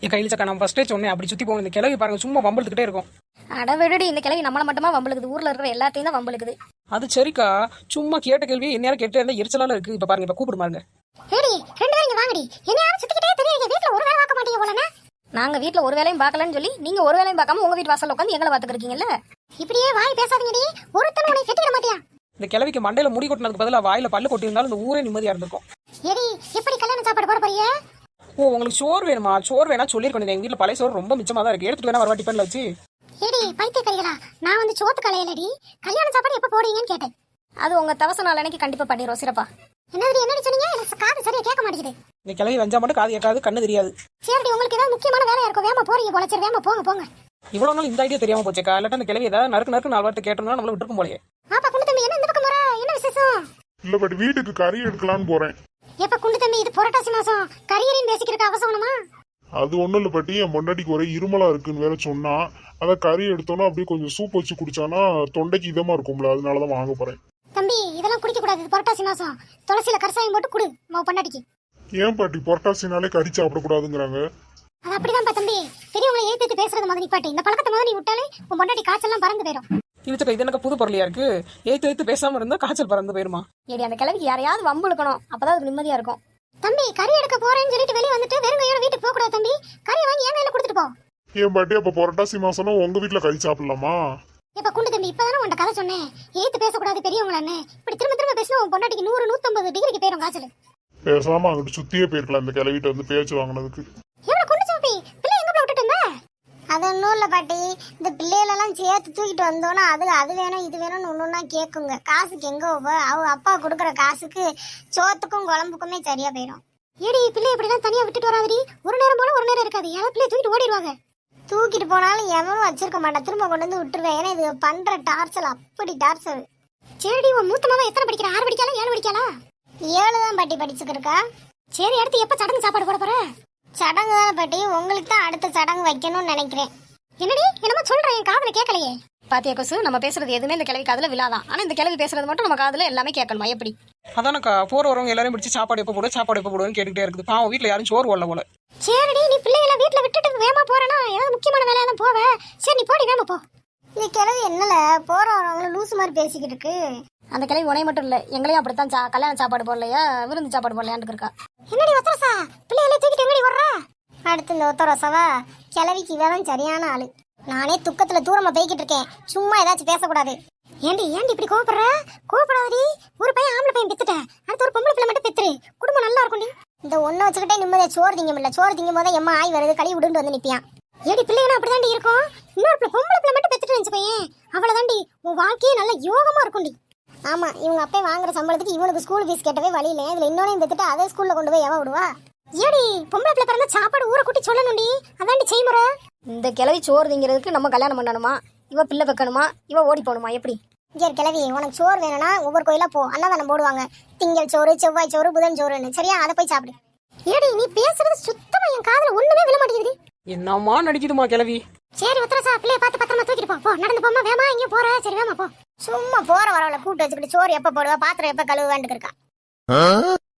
என் கையில் சக்கா நான் ஃபர்ஸ்டே சொன்னேன் அப்படி சுற்றி போகணும். இந்த கிளவி பாருங்க சும்மா வம்பளுத்துக்கிட்டே இருக்கும். அட விடுடி, இந்த கிளவி நம்மள மட்டுமா வம்பளுக்குது, ஊர்ல இருக்கிற எல்லாத்தையும் தான் வம்பளுக்குது. அது சரிக்கா, சும்மா கேட்ட கேள்வி என்ன கேட்டு இருந்தா எரிச்சலால இருக்கு. இப்ப பாருங்க, இப்ப கூப்பிடு பாருங்க. ஏடி ரெண்டு பேரும் இங்க வாங்கடி. என்ன யாரும் சுத்திக்கிட்டே தெரியுங்க, வீட்ல ஒரு வேளை பார்க்க மாட்டீங்க போலனா. நாங்க வீட்ல ஒரு வேலையும் பார்க்கலன்னு சொல்லி நீங்க ஒரு வேலையும் பார்க்காம உங்க வீட்டு வாசல்ல உட்காந்து எங்களை பாத்துக்கிறீங்கல்ல. இப்படியே வாய் பேசாதீங்கடி, ஒருத்தன் உன்னை கெட்டிட மாட்டியா. இந்த கிளவிக்கு மண்டையில முடி கொட்டினதுக்கு பதிலா வாயில பல்லு கொட்டி இருந்தாலும் இந்த ஊரே நிம்மதியா இருந்திருக்கும். ஏடி எப்படி கல்யாண சாப்பாடு போட போறியே? ஓ, உங்களுக்கு சோறு வேணுமா? சோறு வேணா சொல்லிருக்கணும். எங்க வீட்டுல பழைய சோறு ரொம்ப மிச்சமா தான் இருக்கு, எடுத்துட்டு வேணா வரவா டிஃபன்ல வச்சு. ஏடி பைத்திய கைகளா, நான் வந்து சோத்து கலையலடி. கல்யாண சாப்பாடு எப்ப போடுவீங்கன்னு கேட்டேன். அது உங்க தவச நாள் அன்னைக்கு கண்டிப்பா பண்ணிடுறோம் சிறப்பா. என்னடி சொன்னீங்க? எனக்கு காது சரியா கேட்க மாட்டேங்குது. இந்த கிளவி வஞ்சா மட்டும் காது கேட்காது, கண்ணு தெரியாது. சரிடி, உங்களுக்கு ஏதாவது முக்கியமான வேலையா இருக்கும், வேமா போறீங்க போல. சரி வேமா போங்க போங்க. இவ்வளவு நாள் இந்த ஐடியா தெரியாம போச்சேக்கா. இல்லாட்டா இந்த கிளவி ஏதாவது நறுக்கு நறுக்கு 4 வார்த்தை கேட்டோம்னா நம்மள விட்டுருக்கும் போலயே. பாப்பா குண்டு தம்பி, என்ன இந்த பக்கம் போற? என்ன விசேஷம்? இல்ல பட் வீட்டுக்கு கறி எடுக்கலான்னு போறேன். எப்ப குண்டு தம்பி, இது புரட்டாசி மாசம், கரியரின் பேசிக்கிறதுக்கு அவசரமா? அது ஒண்ணும் இல்ல பட்டி, என் பொண்டாட்டிக்கு ஒரே இருமலா இருக்குன்னு வேற சொன்னா. அதான் கறி எடுத்தோன்னா அப்படியே கொஞ்சம் சூப் வச்சு குடிச்சானா தொண்டைக்கு இதமா இருக்கும்ல, அதனாலதான் வாங்க போறேன். தம்பி இதெல்லாம் குடிக்க கூடாது, இது புரட்டாசி மாசம். துளசியில கரசாயம் போட்டு குடு உன் பொண்டாட்டிக்கு. ஏன் பாட்டி புரட்டாசினாலே கறி சாப்பிடக்கூடாதுங்கிறாங்க? அது அப்படிதான்ப்பா தம்பி, பெரியவங்களை ஏத்து பேசுறது மாதிரி நிப்பாட்டி. இந்த பழக்கத்தை மாதிரி நீ விட்டாலே உன் பொண்டாட்டி காய்ச்சல்லாம் பறந்து போயிடும். இழுச்சக்கா, இது எனக்கு புது பொருளியா இருக்கு. ஏத்து பேசாம இருந்தா காய்ச்சல் பறந்து போயிருமா? ஏடி அந்த கிளவிக்கு யாரையாவது வம்பு இழுக்கணும், அப்பதான் அது நிம்மதியா இருக்கும். தம்பி கறி எடுக்க போறேன்னு சொல்லிட்டு வெளியே வந்துட்டு வெறும் கையோட வீட்டுக்கு போக கூடாது தம்பி. கறியை வாங்கி என் கையில கொடுத்துட்டு போ. ஏன் பாட்டி அப்ப புரட்டாசி மாசம்னா உங்க வீட்டுல கறி சாப்பிடலாமா? இப்ப குண்டு தம்பி, இப்பதானே உன்ட கதை சொன்னேன், ஏத்து பேசக்கூடாது பெரியவங்களான்னு. இப்படி திரும்ப திரும்ப பேசினா உன் பொண்டாட்டிக்கு 100 150 டிகிரிக்கு போயிடும் காய்ச்சல். பேசாம அங்கிட்டு சுத்தியே போயிருக்கலாம் இந்த கிளவிட்ட வந்து பேச்சு வாங்கினதுக்கு. எவ்வளவு குண்டு தம்பி, பிள்ளை எங்க போய் விட்டுட்டு இருந்த? அது ஒன்றும் இல்லை பாட்டி, இந்த பிள்ளைகளெல்லாம் சேர்த்து தூக்கிட்டு வந்தோன்னா அது வேணும் இது வேணும்னு ஒன்றுன்னா கேட்குங்க. காசுக்கு எங்கே அவங்க அப்பா கொடுக்குற காசுக்கு சோத்துக்கும் குழம்புக்குமே சரியா போயிடும். ஏடி பிள்ளை இப்படிலாம் தனியாக விட்டுட்டு வராதடி. ஒரு நேரம் போல ஒரு நேரம் இருக்காது, ஏழை பிள்ளைய தூக்கிட்டு ஓடிடுவாங்க. தூக்கிட்டு போனாலும் எவனும் வச்சிருக்க மாட்டேன், திரும்ப கொண்டு வந்து விட்டுருவேன். ஏன்னா இது பண்ற டார்ச்சல் அப்படி டார்ச்சல். சரிடி, உன் மூத்த மாமா எத்தனை படிக்கிறா? 6 படிக்காளா 7 படிக்காளா? 7 தான் பாட்டி படிச்சுக்கிருக்கா. சரி, அடுத்து எப்போ சடங்கு சாப்பாடு போட போற? சடங்கு தானே பாட்டி, உங்களுக்கு தான் அடுத்த சடங்கு வைக்கணும்னு நினைக்கிறேன். என்னடி என்னமா சொல்றேன், என் காதுல கேட்கலையே. பாத்தியா கொசு, நம்ம பேசுறது எதுவுமே இந்த கிளவி காதுல விழாதான். ஆனா இந்த கிளவி பேசுறது மட்டும் நம்ம காதுல எல்லாமே கேட்கணுமா? எப்படி? அதானக்கா, போற வரவங்க எல்லாரும் பிடிச்சி சாப்பாடு எப்போ போடுவேன்னு கேட்டுக்கிட்டே இருக்குது. பாவம் வீட்டுல யாரும் சோறு வரல போல. சரிடி, நீ பிள்ளைகளை வீட்டுல விட்டுட்டு வேமா போறனா? ஏதாவது முக்கியமான வேலையா தான் போவ. சரி நீ போடி, வேமா போ. இந்த கிழவி என்னல போற வரவங்கள லூசு மாதிரி பேசிக்கிட்டு இருக்கு. அந்த கிளவி உனைய மட்டும் இல்ல, எங்களையும் அப்படித்தான் கல்யாண சாப்பாடு போடலையா, விருந்து சாப்பாடு போடலையான்னு இருக்கா. என்னடி ஒத்தரசா, பிள்ளைகளை தூக்கிட்டு எங்கடி வர்ற? அடுத்து இந்த ஒத்தரசாவா கிழவிக்கு இவதான் சரியான ஆளு. நானே துக்கத்துல தூரமா போய்கிட்டு இருக்கேன், சும்மா ஏதாச்சும் பேசக்கூடாது. ஏண்டி இப்படி கோவப்படுற? கோவப்படாதடி. ஒரு பையன் ஆம்பளை பையன் பெத்துட்டேன், அடுத்து ஒரு பொம்பளை பிள்ளை மட்டும் பெத்துரு, குடும்பம் நல்லா இருக்கும்டி. இந்த ஒன்ன வச்சுக்கிட்டே நிம்மதியா சோறு திங்க முடியல. சோறு திங்கும் போது எம்மா ஆய் வருது, கழுவி விடுன்னு வந்து நிப்பியான். ஏடி பிள்ளைகளும் அப்படிதாண்டி இருக்கும். இன்னொரு பொம்பளை பிள்ளை மட்டும் பெத்துட்டு நினைச்சு பையன், அவ்வளவுதாண்டி உன் வாழ்க்கையே நல்ல யோகமா இருக்கும்டி. ஆமா, இவங்க அப்பே வாங்குற சம்பளத்துக்கு இவனுக்கு ஸ்கூல் ஃபீஸ் கேட்டவே வழி இல்லை. இதுல இன்னொன்னு பெத்துட்டு அதே ஸ்கூல்ல கொண்டு போய் எவன் விடுவா? ஏடி பொம்பளை பிள்ளை பிறந்த சாப்பாடு ஊரை கூட்டி சொல்லணும்டி, அதாண்டி செய்முறை. இந்த கிளவி சோறு திங்கிறதுக்கு நம்ம கல்யாணம் பண்ணணுமா, இவ பிள்ளை வைக்கணுமா, இவ ஓடி போகணுமா? எப்படி? இங்கே கிளவி, உனக்கு சோறு வேணும்னா ஒவ்வொரு கோயிலா போ, அன்னதானம் போடுவாங்க. திங்கள் சோறு, செவ்வாய் சோறு, புதன் சோறுன்னு. சரியா, அதை போய் சாப்பிடு. ஏடி நீ பேசுறது சுத்தமா என் காதுல ஒண்ணுமே விழ மாட்டேங்குது. என்னம்மா நடிக்குதுமா கிளவி? சரி உத்தரசா, பிள்ளைய பார்த்து பத்திரமா தூக்கிட்டு போ. நடந்து போமா, வேமா எங்கேயும் போற? சரி வேமா போ. சும்மா போற வரவளை கூப்பிட்டு வச்சுக்கிட்டு சோறு எப்ப போடுவா, பாத்திரம் எப்ப கழுவுவான்னு இருக்கா.